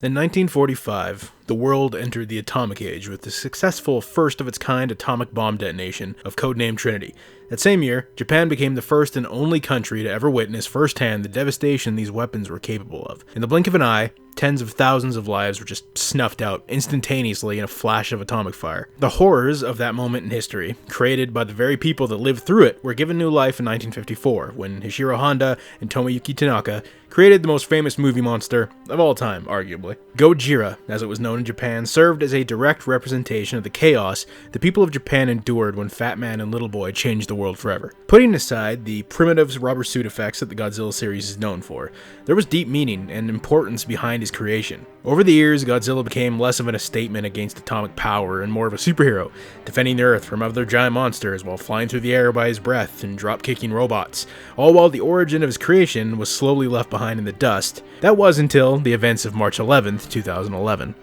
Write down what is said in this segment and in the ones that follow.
In 1945, the world entered the atomic age with the successful first-of-its-kind atomic bomb detonation of codenamed Trinity. That same year, Japan became the first and only country to ever witness firsthand the devastation these weapons were capable of. In the blink of an eye, tens of thousands of lives were just snuffed out instantaneously in a flash of atomic fire. The horrors of that moment in history, created by the very people that lived through it, were given new life in 1954, when Hishiro Honda and Tomoyuki Tanaka created the most famous movie monster of all time, arguably. Godzilla, as it was known in Japan, served as a direct representation of the chaos the people of Japan endured when Fat Man and Little Boy changed the world forever. Putting aside the primitive rubber suit effects that the Godzilla series is known for, there was deep meaning and importance behind his creation. Over the years, Godzilla became less of a statement against atomic power and more of a superhero, defending the Earth from other giant monsters while flying through the air by his breath and drop-kicking robots, all while the origin of his creation was slowly left behind in the dust. That was until the events of March 11th, 2011.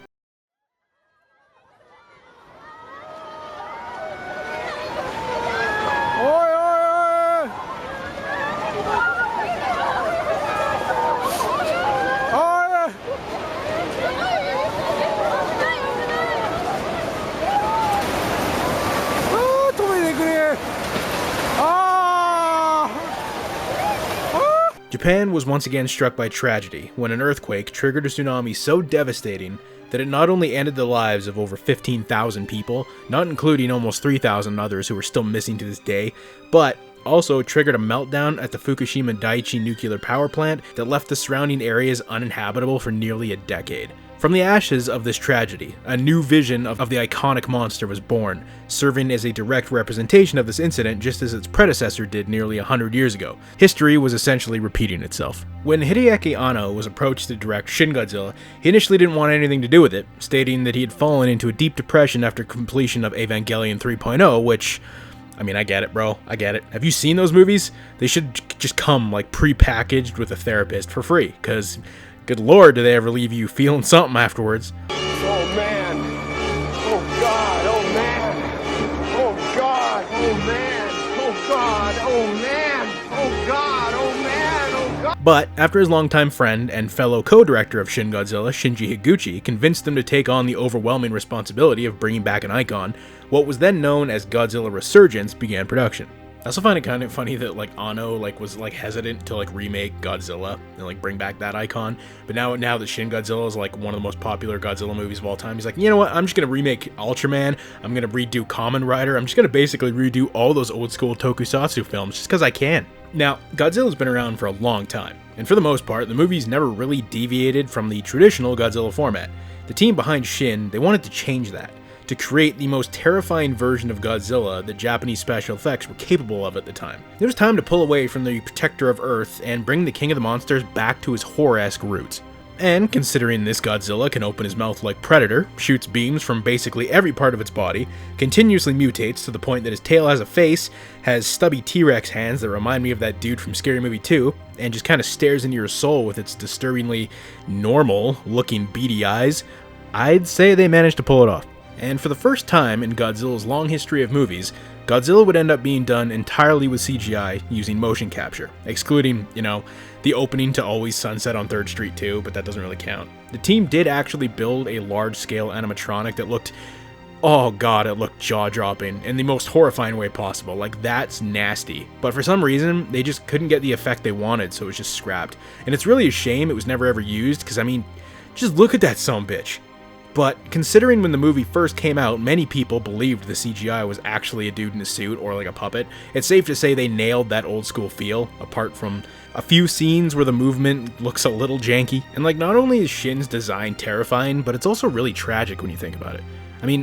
Japan was once again struck by tragedy when an earthquake triggered a tsunami so devastating that it not only ended the lives of over 15,000 people, not including almost 3,000 others who are still missing to this day, but also triggered a meltdown at the Fukushima Daiichi nuclear power plant that left the surrounding areas uninhabitable for nearly a decade. From the ashes of this tragedy, a new vision of the iconic monster was born, serving as a direct representation of this incident just as its predecessor did nearly 100 years ago. History was essentially repeating itself. When Hideaki Anno was approached to direct Shin Godzilla, he initially didn't want anything to do with it, stating that he had fallen into a deep depression after completion of Evangelion 3.0, which, I mean, I get it, bro. I get it. Have you seen those movies? They should just come, like, pre-packaged with a therapist for free, because good lord, do they ever leave you feeling something afterwards. Oh man. Oh god. Oh man. Oh god. Oh man. Oh god. Oh man. Oh god. Oh man. Oh god. But after his longtime friend and fellow co-director of Shin Godzilla, Shinji Higuchi, convinced him to take on the overwhelming responsibility of bringing back an icon, what was then known as Godzilla Resurgence began production. I also find it kind of funny that Anno was hesitant to remake Godzilla and bring back that icon, but now that Shin Godzilla is one of the most popular Godzilla movies of all time, he's like, you know what, I'm just gonna remake Ultraman, I'm gonna redo Kamen Rider, I'm just gonna basically redo all those old school tokusatsu films just because I can. Now, Godzilla's been around for a long time, and for the most part, the movies never really deviated from the traditional Godzilla format. The team behind Shin, they wanted to change that, to create the most terrifying version of Godzilla that Japanese special effects were capable of at the time. It was time to pull away from the protector of Earth and bring the king of the monsters back to his horror-esque roots. And considering this Godzilla can open his mouth like Predator, shoots beams from basically every part of its body, continuously mutates to the point that his tail has a face, has stubby T-Rex hands that remind me of that dude from Scary Movie 2, and just kind of stares into your soul with its disturbingly normal-looking beady eyes, I'd say they managed to pull it off. And for the first time in Godzilla's long history of movies, Godzilla would end up being done entirely with CGI using motion capture, excluding, the opening to Always Sunset on 3rd Street 2, but that doesn't really count. The team did actually build a large-scale animatronic that looked, oh god, it looked jaw-dropping in the most horrifying way possible. That's nasty. But for some reason, they just couldn't get the effect they wanted, so it was just scrapped. And it's really a shame it was never ever used, because just look at that sumbitch. But considering when the movie first came out, many people believed the CGI was actually a dude in a suit or a puppet, it's safe to say they nailed that old school feel, apart from a few scenes where the movement looks a little janky. And not only is Shin's design terrifying, but it's also really tragic when you think about it.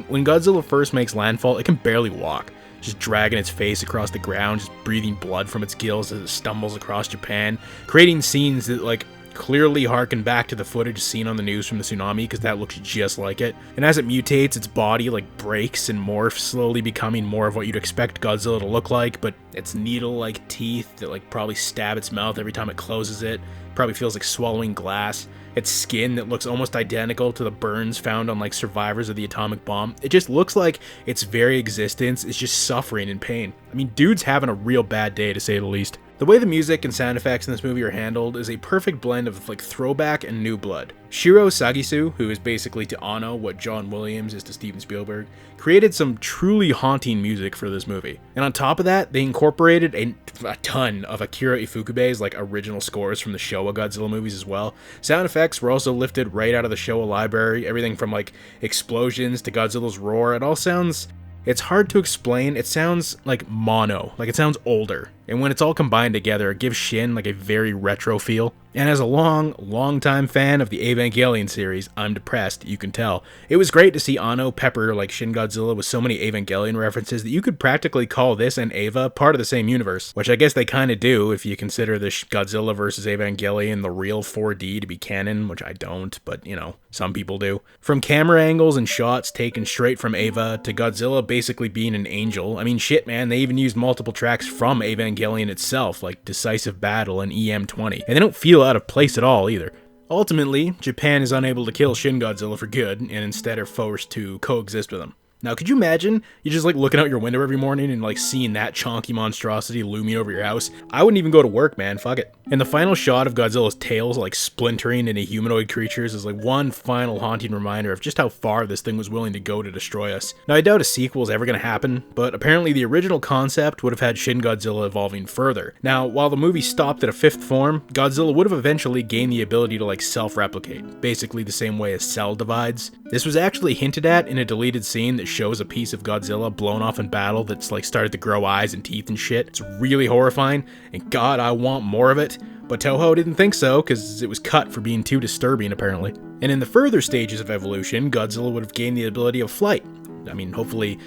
When Godzilla first makes landfall, it can barely walk, just dragging its face across the ground, just breathing blood from its gills as it stumbles across Japan, creating scenes that clearly harken back to the footage seen on the news from the tsunami, because that looks just like it. And as it mutates, its body breaks and morphs, slowly becoming more of what you'd expect Godzilla to look like, but its needle-like teeth that probably stab its mouth every time it closes it, probably feels like swallowing glass. Its skin that looks almost identical to the burns found on survivors of the atomic bomb. It just looks like its very existence is just suffering and pain. Dude's having a real bad day, to say the least. The way the music and sound effects in this movie are handled is a perfect blend of like throwback and new blood. Shiro Sagisu, who is basically to Anno what John Williams is to Steven Spielberg, created some truly haunting music for this movie. And on top of that, they incorporated a ton of Akira Ifukube's like original scores from the Showa Godzilla movies as well. Sound effects were also lifted right out of the Showa library, everything from like explosions to Godzilla's roar. It all sounds... It's hard to explain. It sounds like mono, like it sounds older. And when it's all combined together, it gives Shin like a very retro feel. And as a long time fan of the Evangelion series, I'm depressed, you can tell. It was great to see Anno pepper like Shin Godzilla with so many Evangelion references that you could practically call this and Eva part of the same universe, which I guess they kind of do if you consider the Godzilla vs. Evangelion the real 4D to be canon, which I don't, but you know, some people do. From camera angles and shots taken straight from Eva to Godzilla basically being an angel, I mean shit man, they even used multiple tracks from Evangelion itself, like Decisive Battle and EM20, and they don't feel out of place at all either. Ultimately, Japan is unable to kill Shin Godzilla for good, and instead are forced to coexist with him. Now, could you imagine you just like looking out your window every morning and like seeing that chonky monstrosity looming over your house? I wouldn't even go to work, man, fuck it. And the final shot of Godzilla's tails like splintering into humanoid creatures is like one final haunting reminder of just how far this thing was willing to go to destroy us. Now, I doubt a sequel is ever going to happen, but apparently the original concept would have had Shin Godzilla evolving further. Now, while the movie stopped at a fifth form, Godzilla would have eventually gained the ability to like self-replicate, basically the same way as Cell divides. This was actually hinted at in a deleted scene that shows a piece of Godzilla blown off in battle that's like started to grow eyes and teeth and shit. It's really horrifying, and god, I want more of it. But Toho didn't think so, because it was cut for being too disturbing apparently. And in the further stages of evolution, Godzilla would have gained the ability of flight. I mean, hopefully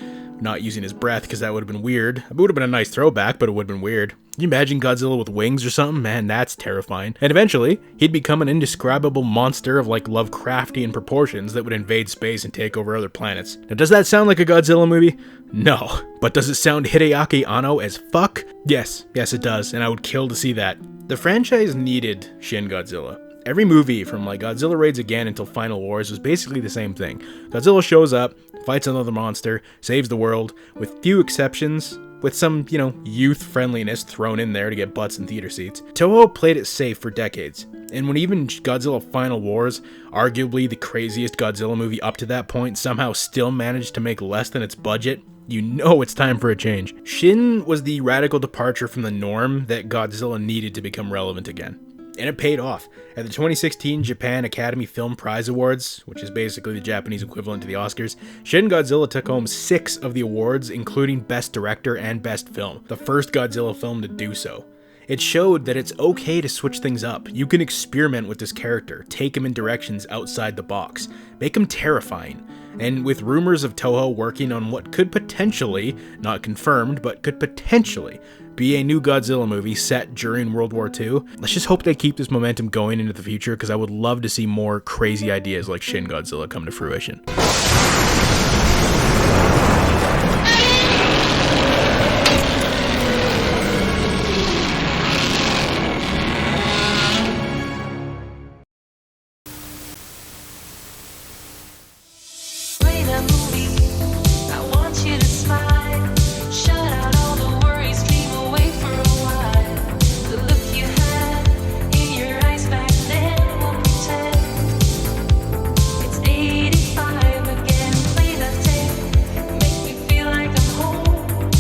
not using his breath, because that would have been weird. It would have been a nice throwback, but it would have been weird. Can you imagine Godzilla with wings or something? Man, that's terrifying. And eventually, he'd become an indescribable monster of like Lovecraftian proportions that would invade space and take over other planets. Now, does that sound like a Godzilla movie? No. But does it sound Hideaki Anno as fuck? Yes it does, and I would kill to see that. The franchise needed Shin Godzilla. Every movie from like Godzilla Raids Again until Final Wars was basically the same thing. Godzilla shows up, fights another monster, saves the world, with few exceptions, with some, you know, youth friendliness thrown in there to get butts in theater seats. Toho played it safe for decades, and when even Godzilla Final Wars, arguably the craziest Godzilla movie up to that point, somehow still managed to make less than its budget, you know it's time for a change. Shin was the radical departure from the norm that Godzilla needed to become relevant again. And it paid off. At the 2016 Japan Academy Film Prize Awards, which is basically the Japanese equivalent to the Oscars, Shin Godzilla took home 6 of the awards, including Best Director and Best Film, the first Godzilla film to do so. It showed that it's okay to switch things up. You can experiment with this character, take him in directions outside the box, make him terrifying. And with rumors of Toho working on what could potentially, not confirmed, but could potentially be a new Godzilla movie set during World War II, let's just hope they keep this momentum going into the future, because I would love to see more crazy ideas like Shin Godzilla come to fruition.